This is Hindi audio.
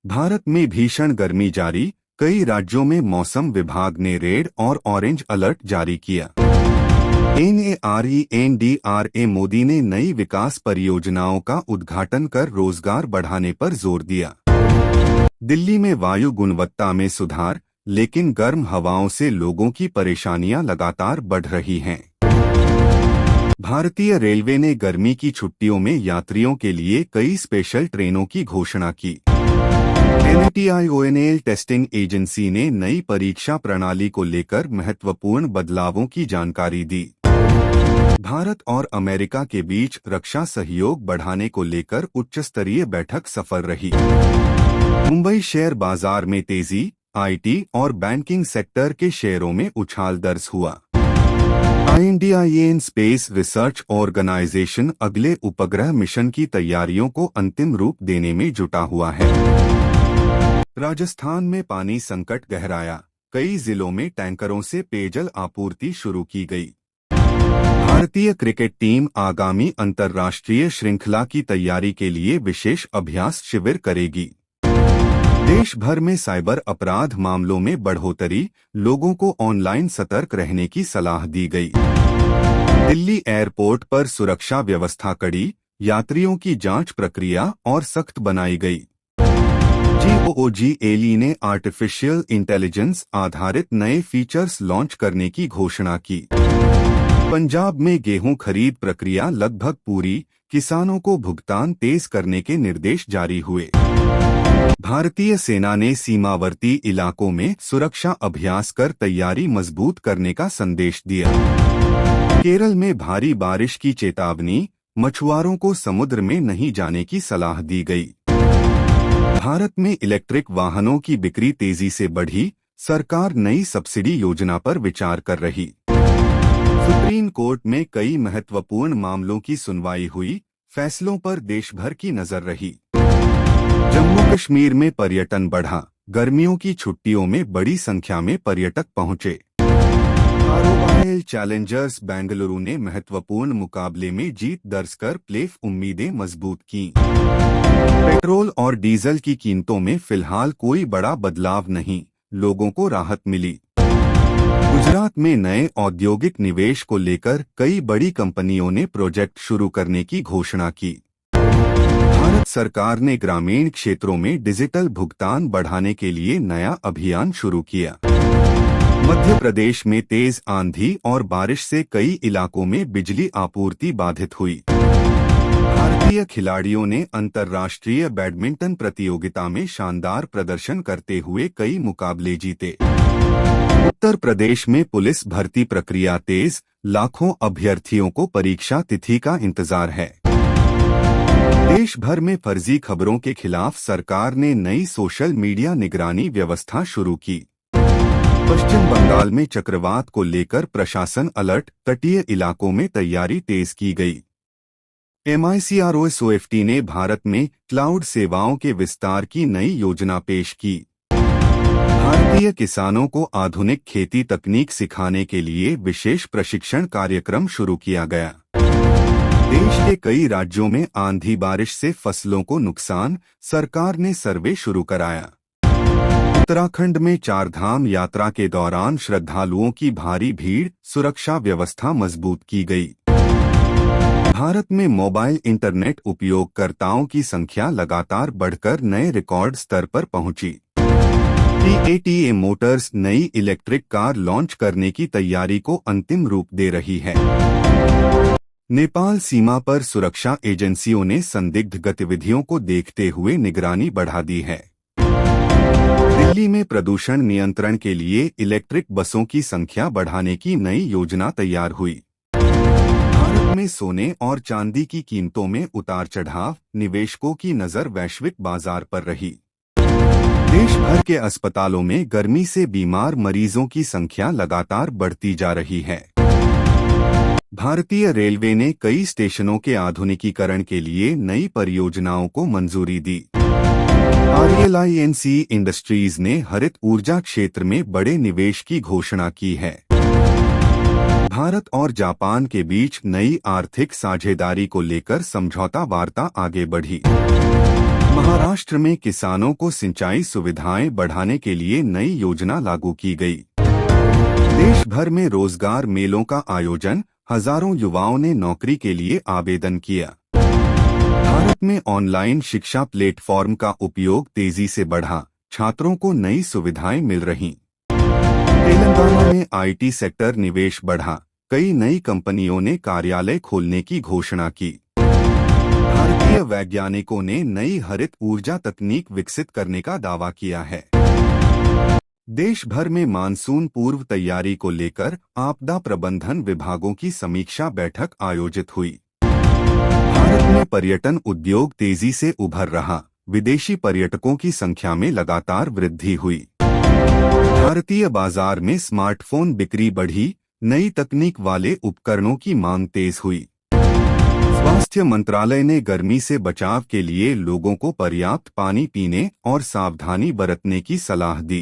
भारत में भीषण गर्मी जारी, कई राज्यों में मौसम विभाग ने रेड और ऑरेंज अलर्ट जारी किया। NARENDRA मोदी ने नई विकास परियोजनाओं का उद्घाटन कर रोजगार बढ़ाने पर जोर दिया। दिल्ली में वायु गुणवत्ता में सुधार, लेकिन गर्म हवाओं से लोगों की परेशानियां लगातार बढ़ रही हैं। भारतीय रेलवे ने गर्मी की छुट्टियों में यात्रियों के लिए कई स्पेशल ट्रेनों की घोषणा की। NTIONL टेस्टिंग एजेंसी ने नई परीक्षा प्रणाली को लेकर महत्वपूर्ण बदलावों की जानकारी दी। भारत और अमेरिका के बीच रक्षा सहयोग बढ़ाने को लेकर उच्चस्तरीय बैठक सफल रही। मुंबई शेयर बाजार में तेजी, IT और बैंकिंग सेक्टर के शेयरों में उछाल दर्ज हुआ। इंडियन स्पेस रिसर्च ऑर्गेनाइजेशन अगले उपग्रह मिशन की तैयारियों को अंतिम रूप देने में जुटा हुआ है। राजस्थान में पानी संकट गहराया, कई जिलों में टैंकरों से पेयजल आपूर्ति शुरू की गई। भारतीय क्रिकेट टीम आगामी अंतर्राष्ट्रीय श्रृंखला की तैयारी के लिए विशेष अभ्यास शिविर करेगी। देश भर में साइबर अपराध मामलों में बढ़ोतरी, लोगों को ऑनलाइन सतर्क रहने की सलाह दी गई। दिल्ली एयरपोर्ट पर सुरक्षा व्यवस्था कड़ी, यात्रियों की जांच प्रक्रिया और सख्त बनाई गई। GOOGLE ने आर्टिफिशियल इंटेलिजेंस आधारित नए फीचर्स लॉन्च करने की घोषणा की। पंजाब में गेहूं खरीद प्रक्रिया लगभग पूरी, किसानों को भुगतान तेज करने के निर्देश जारी हुए। भारतीय सेना ने सीमावर्ती इलाकों में सुरक्षा अभ्यास कर तैयारी मजबूत करने का संदेश दिया। केरल में भारी बारिश की चेतावनी, मछुआरों को समुद्र में नहीं जाने की सलाह दी गई। भारत में इलेक्ट्रिक वाहनों की बिक्री तेजी से बढ़ी, सरकार नई सब्सिडी योजना पर विचार कर रही। सुप्रीम कोर्ट में कई महत्वपूर्ण मामलों की सुनवाई हुई, फैसलों पर देश भर की नजर रही। जम्मू कश्मीर में पर्यटन बढ़ा, गर्मियों की छुट्टियों में बड़ी संख्या में पर्यटक पहुंचे। रॉयल चैलेंजर्स बेंगलुरु ने महत्वपूर्ण मुकाबले में जीत दर्ज कर प्लेऑफ उम्मीदें मजबूत कीं। पेट्रोल और डीजल की कीमतों में फिलहाल कोई बड़ा बदलाव नहीं, लोगों को राहत मिली। गुजरात में नए औद्योगिक निवेश को लेकर कई बड़ी कंपनियों ने प्रोजेक्ट शुरू करने की घोषणा की। भारत सरकार ने ग्रामीण क्षेत्रों में डिजिटल भुगतान बढ़ाने के लिए नया अभियान शुरू किया। मध्य प्रदेश में तेज आंधी और बारिश से कई इलाकों में बिजली आपूर्ति बाधित हुई। भारतीय खिलाड़ियों ने अंतर्राष्ट्रीय बैडमिंटन प्रतियोगिता में शानदार प्रदर्शन करते हुए कई मुकाबले जीते। उत्तर प्रदेश में पुलिस भर्ती प्रक्रिया तेज, लाखों अभ्यर्थियों को परीक्षा तिथि का इंतजार है। देश भर में फर्जी खबरों के खिलाफ सरकार ने नई सोशल मीडिया निगरानी व्यवस्था शुरू की। पश्चिम बंगाल में चक्रवात को लेकर प्रशासन अलर्ट, तटीय इलाकों में तैयारी तेज की गई। MICROSOFT ने भारत में क्लाउड सेवाओं के विस्तार की नई योजना पेश की। भारतीय किसानों को आधुनिक खेती तकनीक सिखाने के लिए विशेष प्रशिक्षण कार्यक्रम शुरू किया गया। देश के कई राज्यों में आंधी बारिश से फसलों को नुकसान, सरकार ने सर्वे शुरू कराया। उत्तराखंड में चारधाम यात्रा के दौरान श्रद्धालुओं की भारी भीड़, सुरक्षा व्यवस्था मजबूत की गई। भारत में मोबाइल इंटरनेट उपयोगकर्ताओं की संख्या लगातार बढ़कर नए रिकॉर्ड स्तर पर पहुंची। TATA मोटर्स नई इलेक्ट्रिक कार लॉन्च करने की तैयारी को अंतिम रूप दे रही है। नेपाल सीमा पर सुरक्षा एजेंसियों ने संदिग्ध गतिविधियों को देखते हुए निगरानी बढ़ा दी है। दिल्ली में प्रदूषण नियंत्रण के लिए इलेक्ट्रिक बसों की संख्या बढ़ाने की नई योजना तैयार हुई। भारत में सोने और चांदी की कीमतों में उतार चढ़ाव, निवेशकों की नजर वैश्विक बाजार पर रही। देश भर के अस्पतालों में गर्मी से बीमार मरीजों की संख्या लगातार बढ़ती जा रही है। भारतीय रेलवे ने कई स्टेशनों के आधुनिकीकरण के लिए नई परियोजनाओं को मंजूरी दी। RELINC इंडस्ट्रीज ने हरित ऊर्जा क्षेत्र में बड़े निवेश की घोषणा की है। भारत और जापान के बीच नई आर्थिक साझेदारी को लेकर समझौता वार्ता आगे बढ़ी। महाराष्ट्र में किसानों को सिंचाई सुविधाएं बढ़ाने के लिए नई योजना लागू की गई। देश भर में रोजगार मेलों का आयोजन, हजारों युवाओं ने नौकरी के लिए आवेदन किया। भारत में ऑनलाइन शिक्षा प्लेटफॉर्म का उपयोग तेजी से बढ़ा, छात्रों को नई सुविधाएं मिल रहीं। तेलंगाना में आईटी सेक्टर निवेश बढ़ा, कई नई कंपनियों ने कार्यालय खोलने की घोषणा की। भारतीय वैज्ञानिकों ने नई हरित ऊर्जा तकनीक विकसित करने का दावा किया है। देश भर में मानसून पूर्व तैयारी को लेकर आपदा प्रबंधन विभागों की समीक्षा बैठक आयोजित हुई। भारत में पर्यटन उद्योग तेजी से उभर रहा, विदेशी पर्यटकों की संख्या में लगातार वृद्धि हुई। भारतीय बाजार में स्मार्टफोन बिक्री बढ़ी, नई तकनीक वाले उपकरणों की मांग तेज हुई। स्वास्थ्य मंत्रालय ने गर्मी से बचाव के लिए लोगों को पर्याप्त पानी पीने और सावधानी बरतने की सलाह दी।